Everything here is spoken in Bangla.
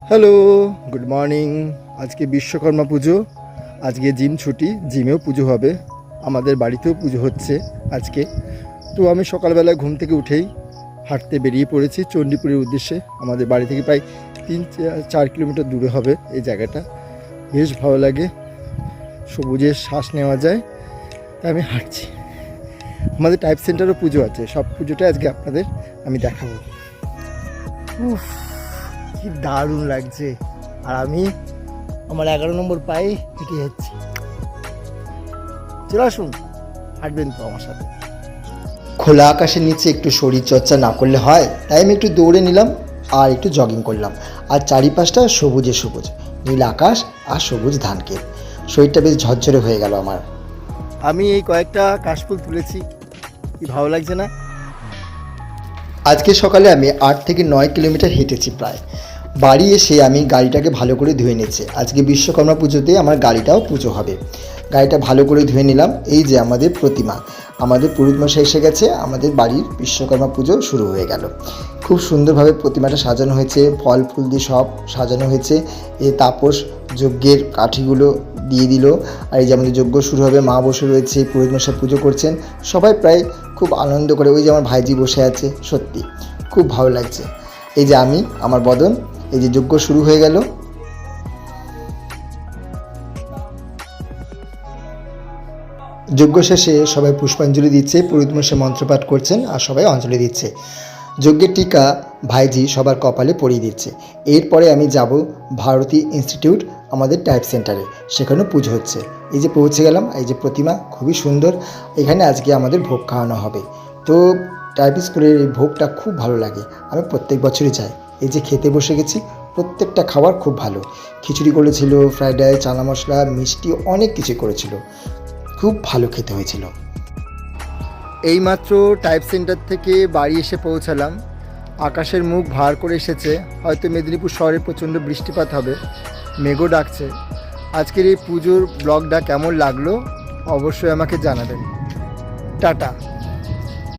Hello, good morning. আজকে বিশ্বকর্মা পুজো, আজকে জিম ছুটি, জিমেও পুজো হবে, আমাদের বাড়িতেও পুজো হচ্ছে আজকে। তো আমি সকালবেলা ঘুম থেকে উঠেই হাঁটতে বেরিয়ে পড়েছি চণ্ডীপুরের উদ্দেশ্যে। আমাদের বাড়ি থেকে প্রায় 3-4 কিলোমিটার দূরে হবে এই জায়গাটা। বেশ ভালো লাগে, সবুজের শ্বাস নেওয়া যায়, তাই আমি হাঁটছি। আমাদের টাইপ সেন্টারও পুজো আছে, সব পুজোটা আজকে আপনাদের আমি দেখাবো। উফ, কি দারুণ লাগছে। আর আমি আমার 11 নম্বর পায়ে হেঁটে যাচ্ছি। চলে আসুন, হাঁটবেন তো আমার সাথে। খোলা আকাশের নিচে একটু শরীর চর্চা না করলে হয়, তাই আমি একটু দৌড়ে নিলাম আর একটু জগিং করলাম। আর চারিপাশটা সবুজে সবুজ, নীল আকাশ আর সবুজ ধানক্ষেত, শরীরটা বেশ ঝরঝরে হয়ে গেল আমার। আমি এই কয়েকটা কাশফুল তুলেছি, কি ভালো লাগছে না? আজকে সকালে আমি 8 থেকে 9 কিলোমিটার হেঁটেছি প্রায়। বাড়ি এসে আমি গাড়িটাকে ভালো করে ধুয়ে নিচ্ছি। আজকে বিশ্বকর্মা পুজোতে আমার গাড়িটাও পুজো হবে। গাড়িটা ভালো করে ধুয়ে নিলাম। এই যে আমাদের প্রতিমা, আমাদের পুরোহিত মশাই এসে গেছে, আমাদের বাড়ির বিশ্বকর্মা পুজো শুরু হয়ে গেল। খুব সুন্দরভাবে প্রতিমাটা সাজানো হয়েছে, ফল ফুল দিয়ে সব সাজানো হয়েছে। এই তাপস যজ্ঞের কাঠিগুলো দিয়ে দিল। আর এই যে আমাদের যজ্ঞ শুরু হবে, মা বসে রয়েছে, পুরোহিত মশাই পুজো করছেন। সবাই প্রায় খুব আনন্দ করে, ওই যে আমার ভাইজি বসে আছে, সত্যি খুব ভালো লাগছে। এই যে আমি, আমার বদন, এই যে যজ্ঞ শুরু হয়ে গেল। যজ্ঞ শেষে সবাই পুষ্পাঞ্জলি দিচ্ছে, পুরোহিত মশাই মন্ত্রপাঠ করছেন আর সবাই অঞ্জলি দিচ্ছে। যজ্ঞের টিকা ভাইজি সবার কপালে পরিয়ে দিচ্ছে। এরপরে আমি যাব ভারতী ইনস্টিটিউট, আমাদের টাইপ সেন্টারে, সেখানেও পুজো হচ্ছে। এই যে পৌঁছে গেলাম, এই যে প্রতিমা খুবই সুন্দর। এখানে আজকে আমাদের ভোগ খাওয়ানো হবে। তো টাইপ স্কুলের এই ভোগটা খুব ভালো লাগে, আমি প্রত্যেক বছরই যাই। এই যে খেতে বসে গেছি, প্রত্যেকটা খাবার খুব ভালো। খিচুড়ি করেছিল, ফ্রাইড রাইস, চানা মশলা, মিষ্টি, অনেক কিছু করেছিল, খুব ভালো খেতে হয়েছিল। এইমাত্র টাইপ সেন্টার থেকে বাড়ি এসে পৌঁছালাম। আকাশের মুখ ভার করে এসেছে, হয়তো মেদিনীপুর শহরে প্রচণ্ড বৃষ্টিপাত হবে, মেঘও ডাকছে। আজকের এই পুজোর ব্লগটা কেমন লাগলো অবশ্যই আমাকে জানাবেন। টাটা।